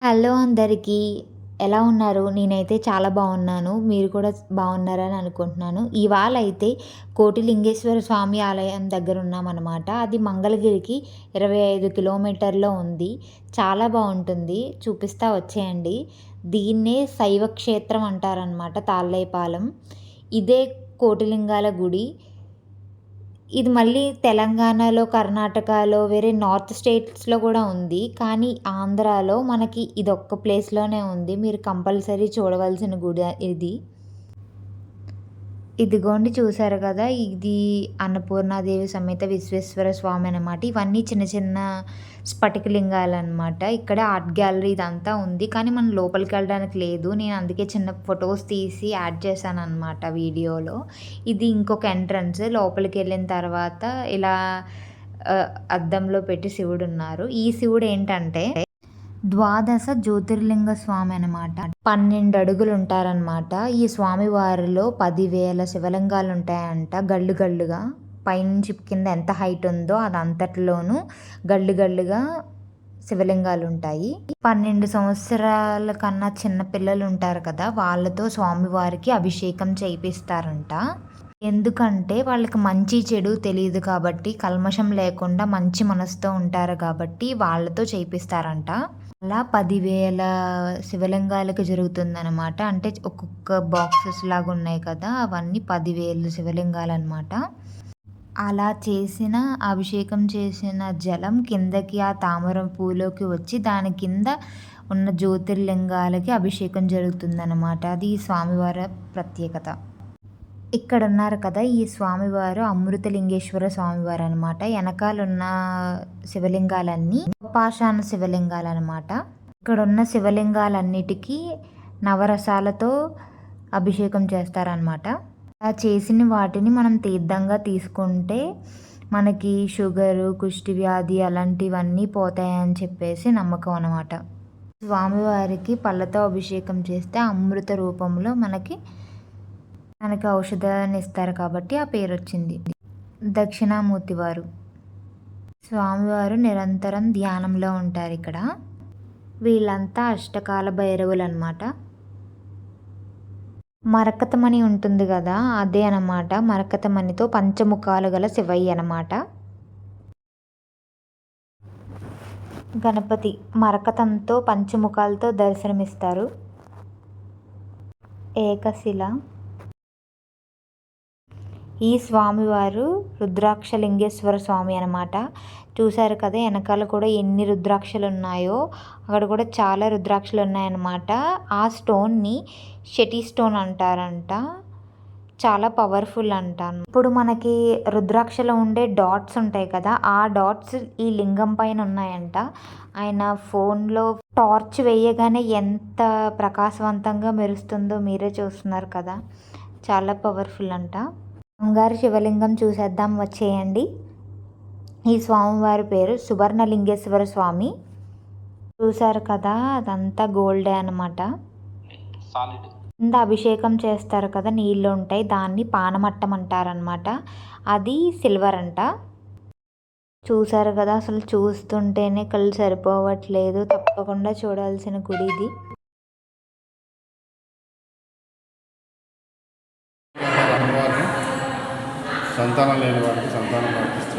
Hello అందరికీ. ఎలా ఉన్నారు? నేనైతే చాలా బాగున్నాను. మీరు కూడా బాగున్నారని అనుకుంటున్నాను. ఇవాళైతే కోటిలింగేశ్వర స్వామి ఆలయం దగ్గర ఉన్నామనమాట. అది మంగళగిరికి 25 కిలోమీటర్‌లో ఉంది. చాలా బావుంటుంది. చూపిస్తా వచ్చేయండి. దీన్నే శైవ క్షేత్రం అంటారనమాట తాళ్ళేపాలెం. ఇదే కోటిలింగాల గుడి. ఇది మళ్ళీ తెలంగాణలో, కర్ణాటకలో వేరే నార్త్ స్టేట్స్‌లో కూడా ఉంది. కానీ ఆంధ్రాలో మనకి ఇదొక్క ప్లేస్‌లోనే ఉంది. మీరు కంపల్సరీ చూడవలసిన గుడి ఇది. ఇదిగోండి చూసారు కదా! ఇది అన్నపూర్ణాదేవి సమేత విశ్వేశ్వర స్వామి అనమాట. ఇవన్నీ చిన్న చిన్న స్ఫటికలింగాలనమాట. ఇక్కడ ఆర్ట్ గ్యాలరీ ఇదంతా ఉంది. కానీ మనం లోపలికెళ్ళడానికి లేదు. నేను అందుకే చిన్న ఫొటోస్ తీసి యాడ్ చేశాననమాట వీడియోలో. ఇది ఇంకొక ఎంట్రన్స్. లోపలికెళ్ళిన తర్వాత ఇలా అద్దంలో పెట్టి శివుడున్నారు. ఈ శివుడేంటంటే ద్వాదశ జ్యోతిర్లింగ స్వామి అనమాట. 12 అడుగులు ఉంటారనమాట. ఈ స్వామి వారిలో 10,000 శివలింగాలు ఉంటాయంట గళ్ళు గళ్ళుగా. పైనుంచి కింద ఎంత హైట్ ఉందో అదంతట్లోనూ గళ్ళు గళ్ళుగా శివలింగాలు ఉంటాయి. 12 సంవత్సరాల కన్నా చిన్న పిల్లలు ఉంటారు కదా, వాళ్ళతో స్వామివారికి అభిషేకం చేయిస్తారంట. ఎందుకంటే వాళ్ళకి మంచి చెడు తెలియదు కాబట్టి, కల్మషం లేకుండా మంచి మనసుతో ఉంటారు కాబట్టి వాళ్ళతో చేయిస్తారంట. అలా 10,000 శివలింగాలకి జరుగుతుందనమాట. అంటే ఒక్కొక్క బాక్సెస్ లాగా ఉన్నాయి కదా, అవన్నీ 10,000 శివలింగాలన్నమాట. అలా చేసిన అభిషేకం చేసిన జలం కిందకి ఆ తామర పూలోకి వచ్చి దాని కింద ఉన్న జ్యోతిర్లింగాలకి అభిషేకం జరుగుతుందన్నమాట. అది ఈ స్వామివారి ప్రత్యేకత. ఇక్కడ ఉన్నారు కదా, ఈ స్వామివారు అమృతలింగేశ్వర స్వామివారు అనమాట. వెనకాలన్న శివలింగాలన్నీ పాషాణ శివలింగాలన్నమాట. ఇక్కడ ఉన్న శివలింగాలన్నిటికీ నవరసాలతో అభిషేకం చేస్తారనమాట. అలా చేసిన వాటిని మనం తీర్థంగా తీసుకుంటే మనకి షుగరు, కుష్టి వ్యాధి అలాంటివన్నీ పోతాయని చెప్పేసి నమ్మకం అనమాట. స్వామివారికి పళ్ళతో అభిషేకం చేస్తే అమృత రూపంలో మనకి ఔషధాన్ని ఇస్తారు కాబట్టి ఆ పేరు వచ్చింది. దక్షిణామూర్తి వారు స్వామివారు నిరంతరం ధ్యానంలో ఉంటారు ఇక్కడ. వీళ్ళంతా అష్టకాల భైరవులు అనమాట. మరకతమణి ఉంటుంది కదా, అదే అనమాట. మరకతమణితో పంచముఖాలు గల శివయ్య అనమాట. గణపతి మరకతంతో పంచముఖాలతో దర్శనమిస్తారు. ఏకశిల. ఈ స్వామివారు రుద్రాక్షలింగేశ్వర స్వామి అనమాట. చూసారు కదా వెనకాల కూడా ఎన్ని రుద్రాక్షలు ఉన్నాయో, అక్కడ కూడా చాలా రుద్రాక్షలు ఉన్నాయన్నమాట. ఆ స్టోన్ని షటి స్టోన్ అంటారంట. చాలా పవర్ఫుల్ అంటాను. ఇప్పుడు మనకి రుద్రాక్షలో ఉండే డాట్స్ ఉంటాయి కదా, ఆ డాట్స్ ఈ లింగం పైన ఉన్నాయంట. ఆయన ఫోన్లో టార్చ్ వేయగానే ఎంత ప్రకాశవంతంగా మెరుస్తుందో మీరే చూస్తున్నారు కదా, చాలా పవర్ఫుల్ అంట. బంగారు శివలింగం చూసేద్దాం వచ్చేయండి. ఈ స్వామివారి పేరు సువర్ణలింగేశ్వర స్వామి. చూసారు కదా, అదంతా గోల్డే అనమాట. కింద అభిషేకం చేస్తారు కదా, నీళ్ళు ఉంటాయి, దాన్ని పానమట్టం అంటారనమాట. అది సిల్వర్ అంట. చూసారు కదా, అసలు చూస్తుంటేనే కళ్ళు సరిపోవట్లేదు. తప్పకుండా చూడాల్సిన గుడి ఇది. సంతానం లేని వారికి సంతానం ప్రాప్తిస్తూ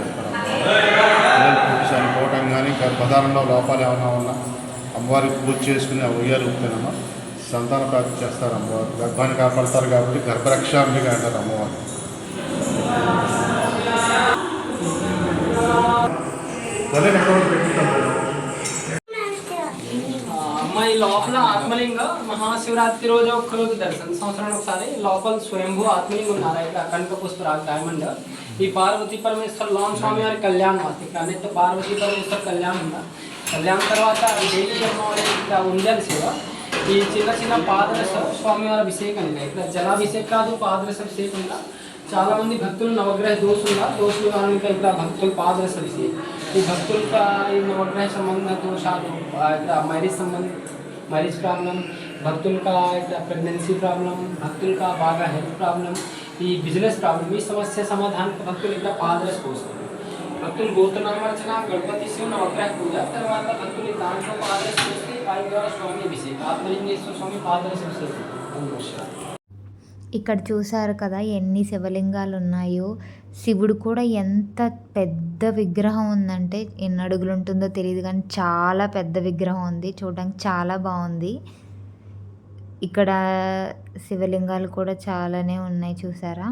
చనిపోవటం కానీ గర్భధారణలో లోపాలు ఏమైనా ఉన్నా అమ్మవారికి పూజ చేసుకుని ఆ ఉయ్యాలు ఊపుతానమ్మా సంతాన ప్రాప్తి చేస్తారు. అమ్మవారు గర్భాన్ని కాపాడతారు కాబట్టి గర్భరక్షాంబిగా అంటారు అమ్మవారు. అమ్మాయి లోపల ఆత్మలింగ మహాశివరాత్రి రోజు ఒక్కరోజు దర్శనం, సంవత్సరానికి ఒకసారి లోపల స్వయంభూ ఆత్మలింగం ఉన్నారు. ఇక్కడ కనక పుష్పరాజు డైమండ్. ఈ పార్వతీ పరమేశ్వర లాం స్వామి వారి కళ్యాణం ఇక్కడ అయితే పార్వతీ పరమేశ్వర కళ్యాణం ఉందా. కళ్యాణం తర్వాత డైలీ ఇక్కడ ఉండాలి శివ. ఈ చిన్న చిన్న పాదరస స్వామివారి అభిషేకం ఇక్కడ జలాభిషేకం కాదు, పాదరస అభిషేకం. చాలామంది భక్తులు నవగ్రహ దోషులు కానీ ఇక్కడ భక్తులు పాదరస అభిషేకం. ఈ భక్తులకు ఈ నవగ్రహ సంబంధ దోషాలు, ఇక్కడ మ్యారేజ్ ప్రాబ్లం, భక్తులకా ఇట్లా ప్రెగ్నెన్సీ ప్రాబ్లం, భక్తులకా బాగా హెల్త్ ప్రాబ్లం, ఈ బిజినెస్ ప్రాబ్లం, ఈ సమస్య సమాధానానికి భక్తులు ఇట్లా పాదరస కోసం భక్తులు గోత్రనామర్చన, గణపతి శివ నవగ్రహ పూజ తర్వాత భక్తులు దాంట్లో పాదరస చేస్తే पाई द्वारा स्वामी अभिषेक आत्मलिंगेश्वर स्वामी पादरस अभिषेक ఇక్కడ చూసారు కదా ఎన్ని శివలింగాలు ఉన్నాయో. శివుడు కూడా ఎంత పెద్ద విగ్రహం ఉందంటే ఎన్ని అడుగులు ఉంటుందో తెలియదు కానీ చాలా పెద్ద విగ్రహం ఉంది. చూడడానికి చాలా బాగుంది. ఇక్కడ శివలింగాలు కూడా చాలానే ఉన్నాయి చూసారా.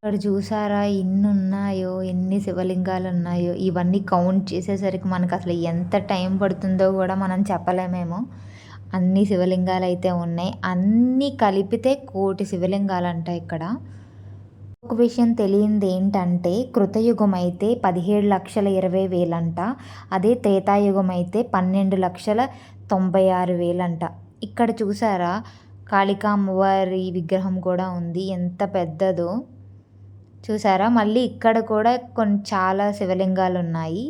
ఇక్కడ చూసారా ఎన్ని ఉన్నాయో, ఎన్ని శివలింగాలు ఉన్నాయో. ఇవన్నీ కౌంట్ చేసేసరికి మనకు అసలు ఎంత టైం పడుతుందో కూడా మనం చెప్పలేమేమో. అన్ని శివలింగాలు అయితే ఉన్నాయి. అన్నీ కలిపితే 1,000,000 శివలింగాలంట ఇక్కడ. ఒక విషయం తెలియంది ఏంటంటే కృతయుగం అయితే 17,20,000 అంట. అదే త్రేతాయుగం అయితే 12,96,000 అంట. ఇక్కడ చూసారా కాళికా అమ్మవారి విగ్రహం కూడా ఉంది. ఎంత పెద్దదో చూసారా. మళ్ళీ ఇక్కడ కూడా చాలా శివలింగాలు ఉన్నాయి.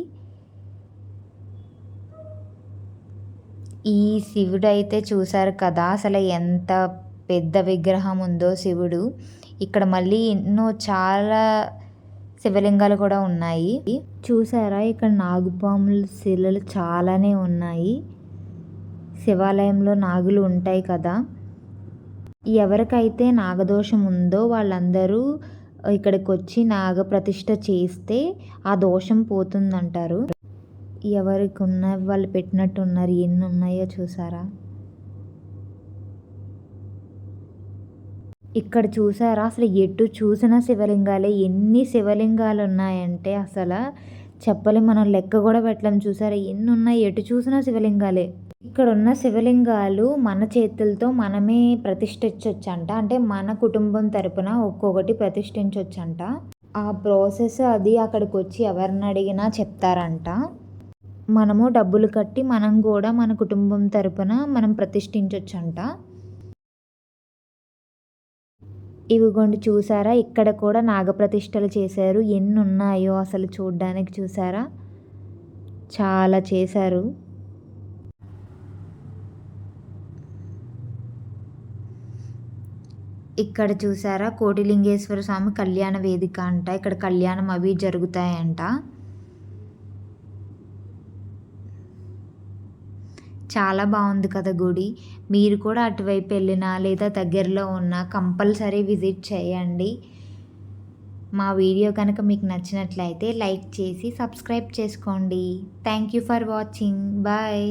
ఈ శివుడు అయితే చూసారు కదా అసలు ఎంత పెద్ద విగ్రహం ఉందో శివుడు. ఇక్కడ మళ్ళీ ఎన్నో చాలా శివలింగాలు కూడా ఉన్నాయి. చూసారా ఇక్కడ నాగుపాముల శిలలు చాలానే ఉన్నాయి. శివాలయంలో నాగులు ఉంటాయి కదా. ఎవరికైతే నాగదోషం ఉందో వాళ్ళందరూ ఇక్కడికి వచ్చి నాగప్రతిష్ఠ చేస్తే ఆ దోషం పోతుందంటారు. ఎవరికి ఉన్న వాళ్ళు పెట్టినట్టు ఉన్నారు. ఎన్ని ఉన్నాయో చూసారా. ఇక్కడ చూసారా అసలు ఎటు చూసిన శివలింగాలే. ఎన్ని శివలింగాలు ఉన్నాయంటే అసలు చెప్పలేం, మనం లెక్క కూడా పెట్టలేం. చూసారా ఎన్ని ఉన్నాయి, ఎటు చూసినా శివలింగాలే. ఇక్కడ ఉన్న శివలింగాలు మన చేతులతో మనమే ప్రతిష్ఠించవచ్చంట. అంటే మన కుటుంబం తరపున ఒక్కొక్కటి ప్రతిష్ఠించవచ్చంట. ఆ ప్రాసెస్ అది అక్కడికి వచ్చి ఎవరిని అడిగినా చెప్తారంట. మనము డబ్బులు కట్టి మనం కూడా మన కుటుంబం తరపున మనం ప్రతిష్ఠించవచ్చంట. ఇవిగోండి చూసారా ఇక్కడ కూడా నాగప్రతిష్ఠలు చేశారు. ఎన్ని ఉన్నాయో అసలు చూడ్డానికి చూసారా చాలా చేశారు. ఇక్కడ చూసారా కోటిలింగేశ్వర స్వామి కళ్యాణ వేదిక అంట. ఇక్కడ కళ్యాణం అవి జరుగుతాయంట. చాలా బాగుంది కదా గుడి. మీరు కూడా అటువైపు వెళ్ళినా లేదా దగ్గరలో ఉన్న కంపల్సరీ విజిట్ చేయండి. మా వీడియో కనుక మీకు నచ్చినట్లయితే లైక్ చేసి సబ్స్క్రైబ్ చేసుకోండి. Thank you for watching. Bye.